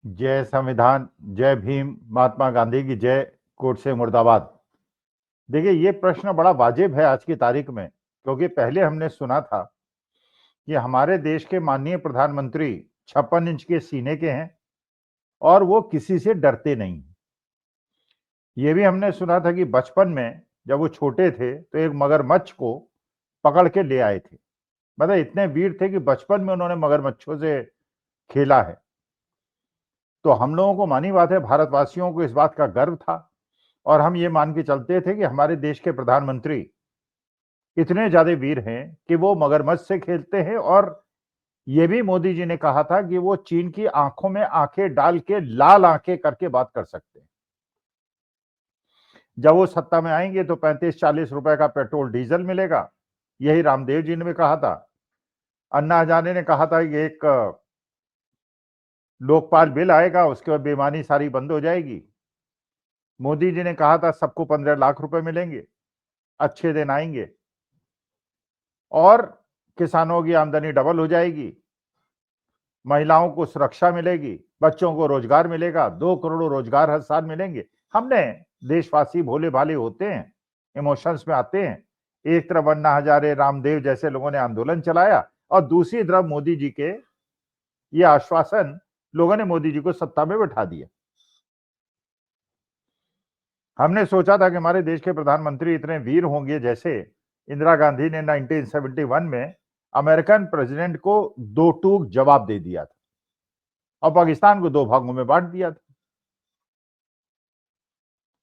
जय संविधान, जय भीम, महात्मा गांधी की जय, कोर्ट से मुर्दाबाद। देखिए, ये प्रश्न बड़ा वाजिब है आज की तारीख में, क्योंकि पहले हमने सुना था कि हमारे देश के माननीय प्रधानमंत्री 56 इंच के सीने के हैं और वो किसी से डरते नहीं। ये भी हमने सुना था कि बचपन में जब वो छोटे थे तो एक मगरमच्छ को पकड़ के ले आए थे। मतलब इतने वीर थे कि बचपन में उन्होंने मगरमच्छों से खेला है। तो हम लोगों को, मानी बात है, भारतवासियों को इस बात का गर्व था और हम ये मान के चलते थे कि हमारे देश के प्रधानमंत्री इतने ज्यादा वीर हैं कि वो मगरमच्छ से खेलते हैं। और ये भी मोदी जी ने कहा था कि वो चीन की आंखों में आंखें डाल के लाल आंखें करके बात कर सकते हैं। जब वो सत्ता में आएंगे तो 35-40 रुपए का पेट्रोल डीजल मिलेगा, यही रामदेव जी ने भी कहा था। अन्ना हजारे ने कहा था कि एक लोकपाल बिल आएगा, उसके बाद बेईमानी सारी बंद हो जाएगी। मोदी जी ने कहा था सबको 15 लाख रुपए मिलेंगे, अच्छे दिन आएंगे और किसानों की आमदनी डबल हो जाएगी, महिलाओं को सुरक्षा मिलेगी, बच्चों को रोजगार मिलेगा, 2 करोड़ रोजगार हर साल मिलेंगे। हमने, देशवासी भोले भाले होते हैं, इमोशंस में आते हैं। एक तरफ अन्ना हजारे, रामदेव जैसे लोगों ने आंदोलन चलाया और दूसरी तरफ मोदी जी के ये आश्वासन, लोगों ने मोदी जी को सत्ता में बैठा दिया। हमने सोचा था कि हमारे देश के प्रधानमंत्री इतने वीर होंगे, जैसे इंदिरा गांधी ने 1971 में अमेरिकन प्रेसिडेंट को दो टूक जवाब दे दिया था और पाकिस्तान को 2 भागों में बांट दिया था।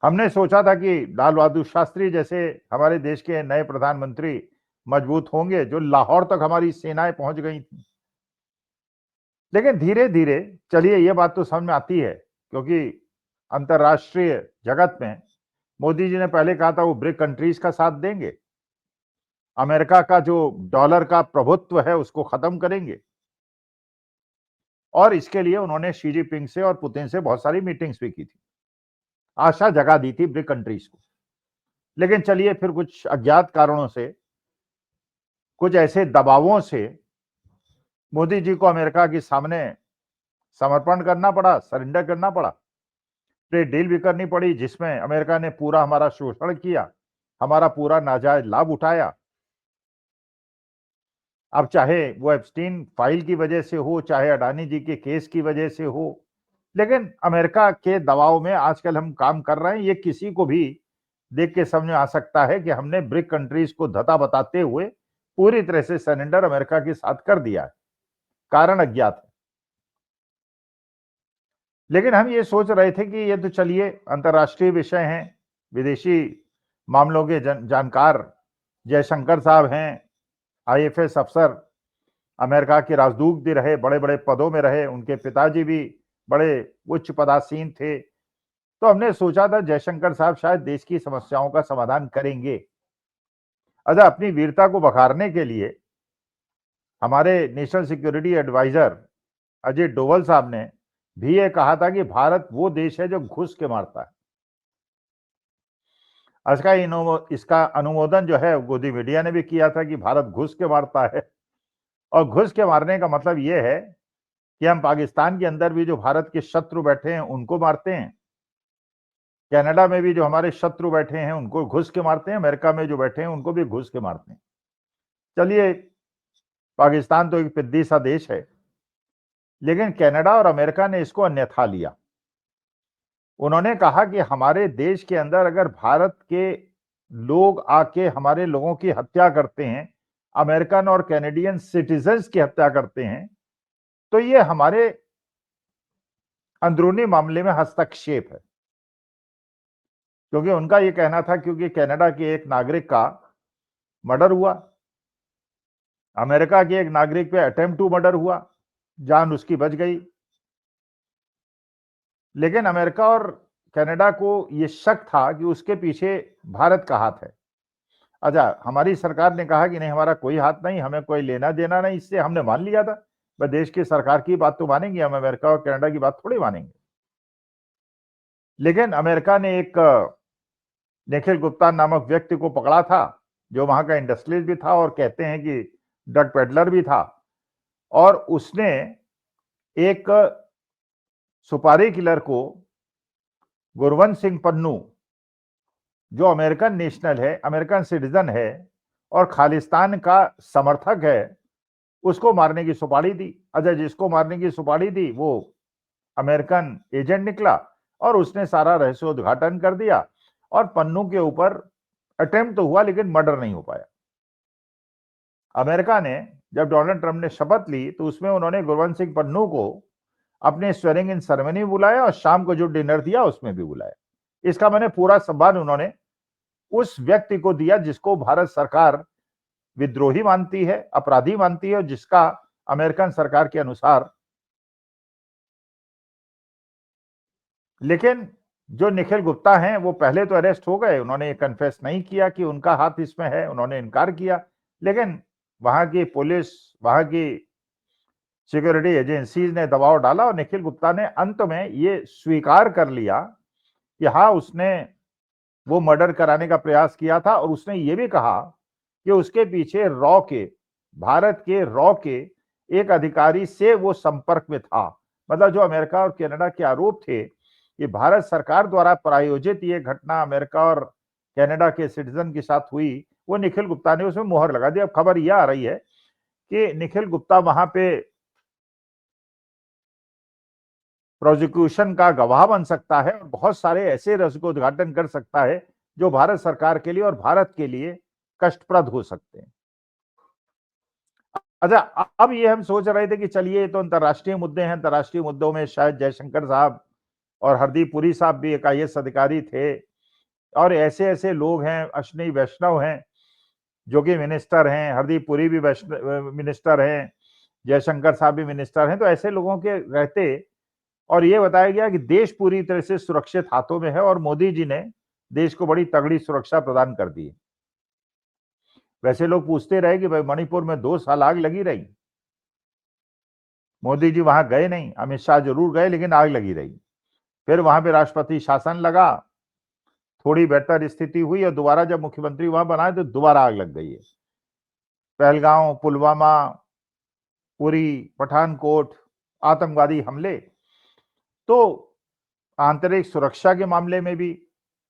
हमने सोचा था कि लाल बहादुर शास्त्री जैसे हमारे देश के नए प्रधानमंत्री मजबूत होंगे, जो लाहौर तक हमारी सेनाएं पहुंच गई थी। लेकिन धीरे धीरे, चलिए, ये बात तो समझ में आती है, क्योंकि अंतरराष्ट्रीय जगत में मोदी जी ने पहले कहा था वो ब्रिक कंट्रीज का साथ देंगे, अमेरिका का जो डॉलर का प्रभुत्व है उसको खत्म करेंगे। और इसके लिए उन्होंने शी जिनपिंग से और पुतिन से बहुत सारी मीटिंग्स भी की थी, आशा जगा दी थी ब्रिक कंट्रीज को। लेकिन चलिए, फिर कुछ अज्ञात कारणों से, कुछ ऐसे दबावों से मोदी जी को अमेरिका के सामने समर्पण करना पड़ा, सरेंडर करना पड़ा। ट्रेड डील भी करनी पड़ी जिसमें अमेरिका ने पूरा हमारा शोषण किया, हमारा पूरा नाजायज लाभ उठाया। अब चाहे वो एप्स्टीन फाइल की वजह से हो, चाहे अडानी जी के केस की वजह से हो, लेकिन अमेरिका के दबाव में आजकल हम काम कर रहे हैं। ये किसी को भी देख के समझ में आ सकता है कि हमने ब्रिक कंट्रीज को धता बताते हुए पूरी तरह से सरेंडर अमेरिका के साथ कर दिया है। कारण अज्ञात है। लेकिन हम ये सोच रहे थे कि ये तो चलिए अंतर्राष्ट्रीय विषय हैं, विदेशी मामलों के जानकार जयशंकर साहब हैं, आईएफएस अफसर, अमेरिका के राजदूत भी रहे, बड़े बड़े पदों में रहे, उनके पिताजी भी बड़े उच्च पदासीन थे। तो हमने सोचा था जयशंकर साहब शायद देश की समस्याओं का समाधान करेंगे। अच्छा, अपनी वीरता को बखारने के लिए हमारे national security adviser Ajay Doval साहब ने भी ये कहा था कि भारत वो देश है जो घुस के मारता है। इसका अनुमोदन जो है गोदी मीडिया ने भी किया था कि भारत घुस के मारता है। और घुस के मारने का मतलब ये है कि हम पाकिस्तान के अंदर भी जो भारत के शत्रु बैठे हैं उनको मारते हैं, कनाडा में भी जो हमारे शत्रु बैठे हैं उनको घुस के मारते हैं, अमेरिका में जो बैठे हैं उनको भी घुस के मारते हैं। चलिए, पाकिस्तान तो एक पिद्दी सा देश है, लेकिन कनाडा और अमेरिका ने इसको अन्यथा लिया। उन्होंने कहा कि हमारे देश के अंदर अगर भारत के लोग आके हमारे लोगों की हत्या करते हैं, अमेरिकन और कैनेडियन सिटीजन्स की हत्या करते हैं, तो ये हमारे अंदरूनी मामले में हस्तक्षेप है। क्योंकि उनका ये कहना था, क्योंकि कनाडा के एक नागरिक का मर्डर हुआ, अमेरिका के एक नागरिक पे अटेम्प्ट टू मर्डर हुआ, जान उसकी बच गई, लेकिन अमेरिका और कनाडा को यह शक था कि उसके पीछे भारत का हाथ है। अच्छा, हमारी सरकार ने कहा कि नहीं, हमारा कोई हाथ नहीं, हमें कोई लेना देना नहीं इससे। हमने मान लिया था, भाई देश की सरकार की बात तो मानेंगे, हम अमेरिका और कनाडा की बात थोड़ी मानेंगे। लेकिन अमेरिका ने एक निखिल गुप्ता नामक व्यक्ति को पकड़ा था, जो वहां का इंडस्ट्रियलिस्ट भी था और कहते हैं कि ड्रग पेडलर भी था, और उसने एक सुपारी किलर को गुरवंत सिंह पन्नू, जो अमेरिकन नेशनल है, अमेरिकन सिटीजन है और खालिस्तान का समर्थक है, उसको मारने की सुपारी दी। अच्छा, जिसको मारने की सुपारी दी वो अमेरिकन एजेंट निकला और उसने सारा रहस्योद्घाटन कर दिया और पन्नू के ऊपर अटेम्प्ट तो हुआ लेकिन मर्डर नहीं हो पाया। अमेरिका ने जब डोनाल्ड ट्रंप ने शपथ ली तो उसमें उन्होंने गुरवंत सिंह पन्नू को अपने स्वेरिंग इन सेरेमनी में बुलाया और शाम को जो डिनर दिया उसमें भी बुलाया। इसका मैंने पूरा सम्मान उन्होंने उस व्यक्ति को दिया जिसको भारत सरकार विद्रोही मानती है, अपराधी मानती है और जिसका अमेरिकन सरकार के अनुसार। लेकिन जो निखिल गुप्ता हैं वो पहले तो अरेस्ट हो गए, उन्होंने कन्फेस नहीं किया कि उनका हाथ इसमें है, उन्होंने इनकार किया। लेकिन वहां की पुलिस, वहां की सिक्योरिटी एजेंसीज ने दबाव डाला और निखिल गुप्ता ने अंत में ये स्वीकार कर लिया कि हाँ, उसने वो मर्डर कराने का प्रयास किया था और उसने ये भी कहा कि उसके पीछे रॉ के, भारत के रॉ के एक अधिकारी से वो संपर्क में था। मतलब जो अमेरिका और कनाडा के आरोप थे कि भारत सरकार द्वारा प्रायोजित ये घटना अमेरिका और कनाडा के सिटीजन के साथ हुई, वो निखिल गुप्ता ने उसमें मुहर लगा दी। अब खबर यह आ रही है कि निखिल गुप्ता वहां पे प्रोसिक्यूशन का गवाह बन सकता है और बहुत सारे ऐसे रहस्य को उद्घाटन कर सकता है जो भारत सरकार के लिए और भारत के लिए कष्टप्रद हो सकते हैं। अच्छा, अब ये हम सोच रहे थे कि चलिए तो अंतर्राष्ट्रीय मुद्दे हैं, अंतर्राष्ट्रीय मुद्दों में शायद जयशंकर साहब और हरदीप पुरी साहब भी एक आईएएस अधिकारी थे और ऐसे ऐसे लोग हैं, अश्विनी वैष्णव हैं जो कि मिनिस्टर हैं, हरदीप पुरी भी मिनिस्टर हैं, जयशंकर साहब भी मिनिस्टर हैं। तो ऐसे लोगों के रहते और ये बताया गया कि देश पूरी तरह से सुरक्षित हाथों में है और मोदी जी ने देश को बड़ी तगड़ी सुरक्षा प्रदान कर दी। वैसे लोग पूछते रहे कि भाई मणिपुर में 2 साल आग लगी रही, मोदी जी वहां गए नहीं, अमित शाह जरूर गए लेकिन आग लगी रही। फिर वहां पे राष्ट्रपति शासन लगा, थोड़ी बेहतर स्थिति हुई और दोबारा जब मुख्यमंत्री वहां बनाए तो दोबारा आग लग गई है। पहलगांव, पुलवामा, उरी, पठानकोट, आतंकवादी हमले। तो आंतरिक सुरक्षा के मामले में भी,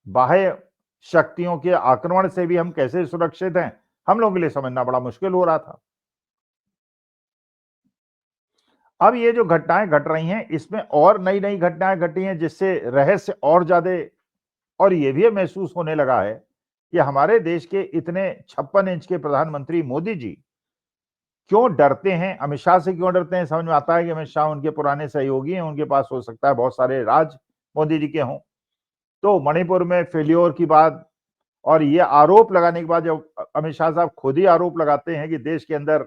बाह्य शक्तियों के आक्रमण से भी हम कैसे सुरक्षित हैं, हम लोगों के लिए समझना बड़ा मुश्किल हो रहा था। अब ये जो घटनाएं घट रही हैं इसमें और नई नई घटनाएं घटी हैं जिससे रहस्य और ज्यादा, और ये भी महसूस होने लगा है कि हमारे देश के इतने 56 इंच के प्रधानमंत्री मोदी जी क्यों डरते हैं, अमित शाह से क्यों डरते हैं। समझ में आता है कि अमित शाह उनके पुराने सहयोगी हैं, उनके पास हो सकता है बहुत सारे राज मोदी जी के हों। तो मणिपुर में फेल्योर की बात और ये आरोप लगाने के बाद जब अमित शाह साहब खुद ही आरोप लगाते हैं कि देश के अंदर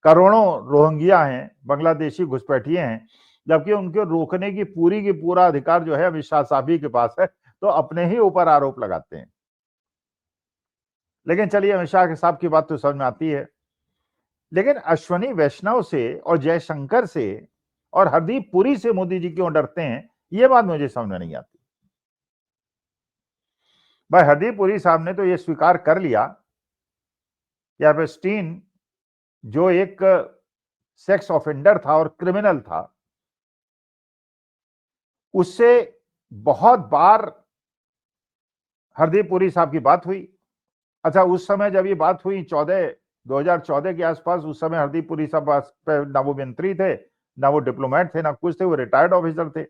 करोड़ों रोहिंग्या हैं, बांग्लादेशी घुसपैठिए हैं, जबकि उनको रोकने की पूरा अधिकार जो है अमित शाह साहब ही के पास है, तो अपने ही ऊपर आरोप लगाते हैं। लेकिन चलिए, अमित शाह साहब की बात तो समझ में आती है। लेकिन अश्विनी वैष्णव से और जयशंकर से और हरदीप पुरी से मोदी जी क्यों डरते हैं, ये बात मुझे समझ में नहीं आती। भाई हरदीप पुरी साहब ने तो ये स्वीकार कर लिया कि एपस्टीन जो एक सेक्स ऑफेंडर था और क्रिमिनल था, उससे बहुत बार हरदीप पुरी साहब की बात हुई। अच्छा, उस समय जब ये बात हुई 2014 के आसपास, उस समय हरदीप पुरी साहब ना वो मंत्री थे, ना वो डिप्लोमेट थे, ना कुछ थे, वो रिटायर्ड ऑफिसर थे।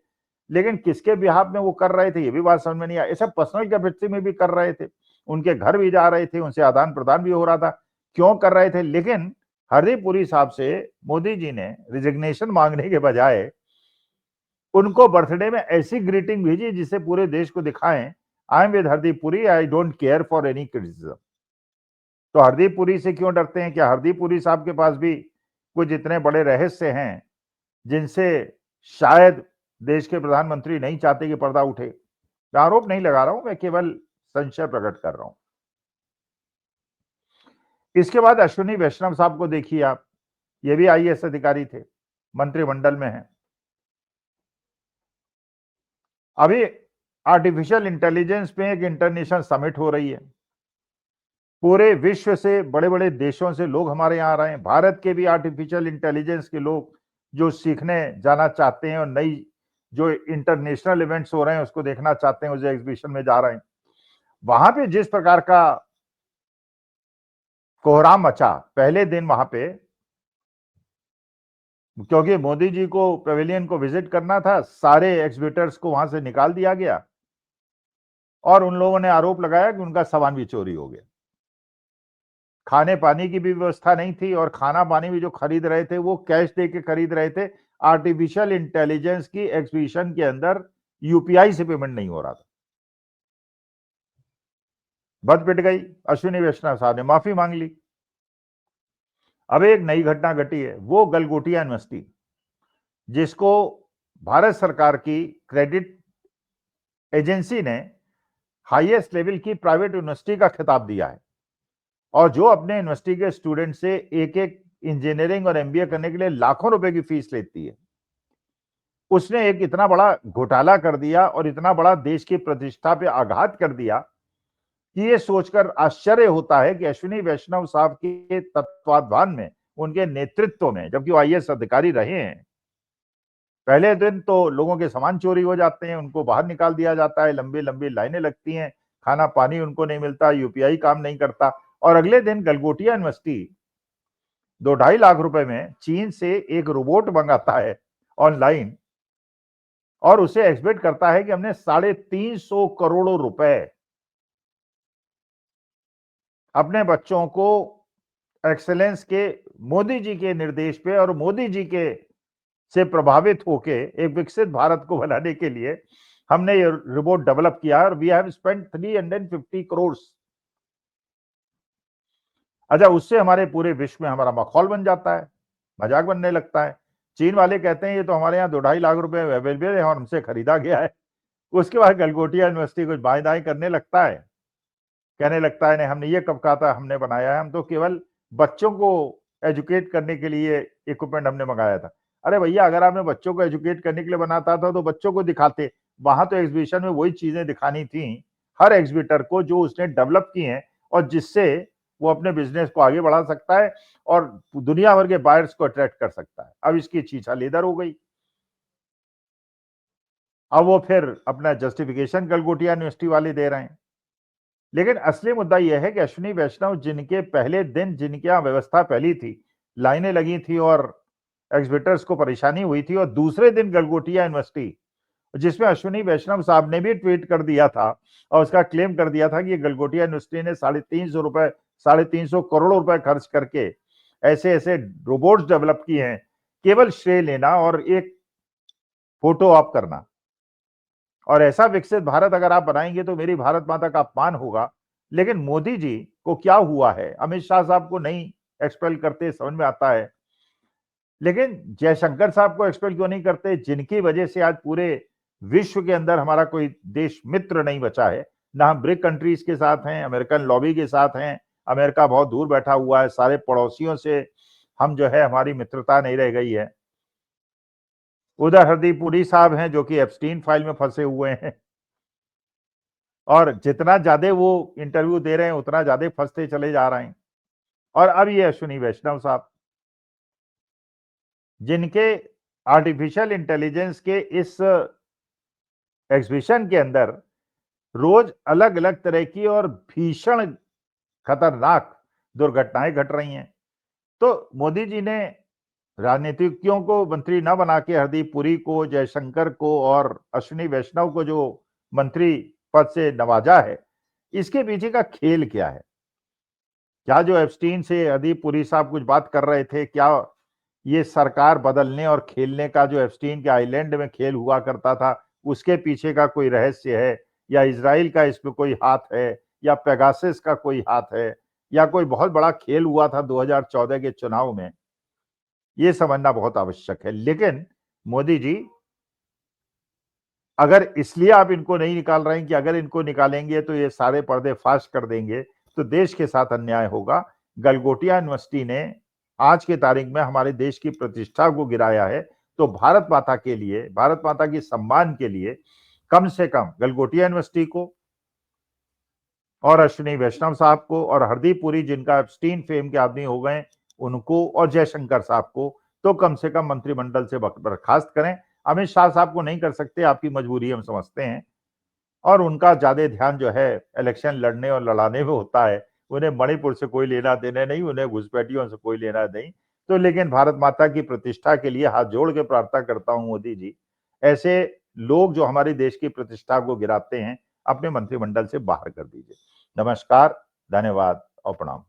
लेकिन किसके बिहाफ में वो कर रहे थे ये भी बात समझ में नहीं आई। ऐसा पर्सनल कैपेसिटी में भी कर रहे थे, उनके घर भी जा रहे थे, उनसे आदान प्रदान भी हो रहा था, क्यों कर रहे थे। लेकिन हरदीप पुरी साहब से मोदी जी ने रिजिग्नेशन मांगने के बजाय उनको बर्थडे में ऐसी ग्रीटिंग भेजी जिससे पूरे देश को दिखाएं, I am with Hardeep Puri, I don't care for any criticism. तो हरदीप पुरी से क्यों डरते हैं? क्या हरदीप पुरी साहब के पास भी कुछ इतने बड़े रहस्य हैं जिनसे शायद देश के प्रधानमंत्री नहीं चाहते कि पर्दा उठे? मैं आरोप नहीं लगा रहा हूं, मैं केवल संशय प्रकट कर रहा हूं। इसके बाद अश्विनी वैष्णव साहब को देखिए आप, ये भी आईएएस अधिकारी थे, मंत्रिमंडल में हैं। अभी आर्टिफिशियल इंटेलिजेंस पे एक इंटरनेशनल समिट हो रही है, पूरे विश्व से बड़े बड़े देशों से लोग हमारे यहाँ आ रहे हैं, भारत के भी आर्टिफिशियल इंटेलिजेंस के लोग जो सीखने जाना चाहते हैं और नई जो इंटरनेशनल इवेंट्स हो रहे हैं उसको देखना चाहते हैं, उस एग्जीबिशन में जा रहे हैं, वहां पे जिस प्रकार का कोहराम मचा पहले दिन वहां पे, क्योंकि मोदी जी को पेविलियन को विजिट करना था, सारे एग्जिबिटर्स को वहां से निकाल दिया गया और उन लोगों ने आरोप लगाया कि उनका सामान भी चोरी हो गया। खाने पानी की भी व्यवस्था नहीं थी और खाना पानी भी जो खरीद रहे थे वो कैश दे के खरीद रहे थे। आर्टिफिशियल इंटेलिजेंस की एग्जीबिशन के अंदर यूपीआई से पेमेंट नहीं हो रहा था। बच पिट गई। अश्विनी वैष्णव साहब ने माफी मांग ली। अब एक नई घटना घटी है, वो गलगोटिया यूनिवर्सिटी, जिसको भारत सरकार की क्रेडिट एजेंसी ने हाईएस्ट लेवल की प्राइवेट यूनिवर्सिटी का खिताब दिया है और जो अपने यूनिवर्सिटी के स्टूडेंट से एक एक इंजीनियरिंग और एमबीए करने के लिए लाखों रुपए की फीस लेती है, उसने एक इतना बड़ा घोटाला कर दिया और इतना बड़ा देश की प्रतिष्ठा पे आघात कर दिया कि ये सोचकर आश्चर्य होता है कि अश्विनी वैष्णव साहब के तत्वाधान में, उनके नेतृत्व में, जबकि वो आईएएस अधिकारी रहे हैं, पहले दिन तो लोगों के सामान चोरी हो जाते हैं, उनको बाहर निकाल दिया जाता है, लंबी लंबी लाइनें लगती हैं, खाना पानी उनको नहीं मिलता, यूपीआई काम नहीं करता, और अगले दिन गलगोटिया यूनिवर्सिटी 2-2.5 लाख रुपए में चीन से एक रोबोट मंगाता है ऑनलाइन और उसे एक्सपेक्ट करता है कि हमने 350 करोड़ रुपए अपने बच्चों को एक्सेलेंस के मोदी जी के निर्देश पे और मोदी जी के से प्रभावित होके एक विकसित भारत को बनाने के लिए हमने ये रोबोट डेवलप किया और वी हैव स्पेंट 350 करोड़। अच्छा, उससे हमारे पूरे विश्व में हमारा माहौल बन जाता है, मजाक बनने लगता है। चीन वाले कहते हैं ये तो हमारे यहाँ 2-2.5 लाख रुपए अवेलेबल है और हमसे खरीदा गया है। उसके बाद गलगोटिया यूनिवर्सिटी कुछ बाएं दाएं करने लगता है, कहने लगता है नहीं हमने ये कब कहा था, हमने बनाया है, हम तो केवल बच्चों को एजुकेट करने के लिए इक्विपमेंट हमने मंगाया था। अरे भैया, अगर आपने बच्चों को एजुकेट करने के लिए बनाता था तो बच्चों को दिखाते। वहां तो एग्जीबिशन में वही चीजें दिखानी थी हर एग्जीबिटर को जो उसने डेवलप की हैं और जिससे वो अपने बिजनेस को आगे बढ़ा सकता है और दुनिया भर के बायर्स को अट्रैक्ट कर सकता है। अब इसकी छीछा लेदर हो गई। अब वो फिर अपना जस्टिफिकेशन गलगोटिया यूनिवर्सिटी वाले दे रहे हैं। लेकिन असली मुद्दा यह है कि अश्विनी वैष्णव, जिनके पहले दिन जिनके यहाँ व्यवस्था पहली थी, लाइनें लगी थी और एग्जिबिटर्स को परेशानी हुई थी, और दूसरे दिन गलगोटिया यूनिवर्सिटी, जिसमें अश्विनी वैष्णव साहब ने भी ट्वीट कर दिया था और उसका क्लेम कर दिया था कि गलगोटिया यूनिवर्सिटी ने 350 करोड़ रुपए खर्च करके ऐसे ऐसे रोबोट्स डेवलप किए हैं, केवल श्रेय लेना और एक फोटो ऑप करना। और ऐसा विकसित भारत अगर आप बनाएंगे तो मेरी भारत माता का अपमान होगा। लेकिन मोदी जी को क्या हुआ है, अमित शाह साहब को नहीं एक्सपेल करते, समझ में आता है, लेकिन जयशंकर साहब को एक्सपेल क्यों नहीं करते, जिनकी वजह से आज पूरे विश्व के अंदर हमारा कोई देश मित्र नहीं बचा है। ना हम ब्रिक कंट्रीज के साथ हैं, अमेरिकन लॉबी के साथ हैं, अमेरिका बहुत दूर बैठा हुआ है, सारे पड़ोसियों से हम जो है हमारी मित्रता नहीं रह गई है। उधर हरदीप पुरी साहब हैं जो कि एप्स्टीन फाइल में फंसे हुए हैं और जितना ज्यादा वो इंटरव्यू दे रहे हैं उतना ज्यादा फंसते चले जा रहे हैं। और अब ये अश्विनी वैष्णव साहब, जिनके आर्टिफिशियल इंटेलिजेंस के इस एग्जीबिशन के अंदर रोज अलग अलग तरह की और भीषण खतरनाक दुर्घटनाएं घट रही हैं, तो मोदी जी ने राजनीतिज्ञों को मंत्री न बना के हरदीप पुरी को, जयशंकर को और अश्विनी वैष्णव को जो मंत्री पद से नवाजा है, इसके पीछे का खेल क्या है? क्या जो एप्स्टीन से हरदीप पुरी साहब कुछ बात कर रहे थे, क्या ये सरकार बदलने और खेलने का जो एप्स्टीन के आइलैंड में खेल हुआ करता था, उसके पीछे का कोई रहस्य है, या इजराइल का इसमें कोई हाथ है, या पेगासस का कोई हाथ है, या कोई बहुत बड़ा खेल हुआ था 2014 के चुनाव में? ये समझना बहुत आवश्यक है। लेकिन मोदी जी, अगर इसलिए आप इनको नहीं निकाल रहे हैं कि अगर इनको निकालेंगे तो ये सारे पर्दे फाश कर देंगे, तो देश के साथ अन्याय होगा। गलगोटिया यूनिवर्सिटी ने आज के तारीख में हमारे देश की प्रतिष्ठा को गिराया है, तो भारत माता के लिए, भारत माता की सम्मान के लिए कम से कम गलगोटिया यूनिवर्सिटी को और अश्विनी वैष्णव साहब को और हरदीप पुरी, जिनका एप्स्टीन फेम के आदमी हो गए, उनको, और जयशंकर साहब को तो कम से कम मंत्रिमंडल से बर्खास्त करें। अमित शाह साहब को नहीं कर सकते, आपकी मजबूरी हम समझते हैं, और उनका ज्यादा ध्यान जो है इलेक्शन लड़ने और लड़ाने में होता है। उन्हें मणिपुर से कोई लेना देना नहीं, उन्हें घुसपैठियों से कोई लेना नहीं। तो लेकिन भारत माता की प्रतिष्ठा के लिए हाथ जोड़ के प्रार्थना करता हूं, मोदी जी, ऐसे लोग जो हमारे देश की प्रतिष्ठा को गिराते हैं, अपने मंत्रिमंडल से बाहर कर दीजिए। नमस्कार, धन्यवाद और प्रणाम।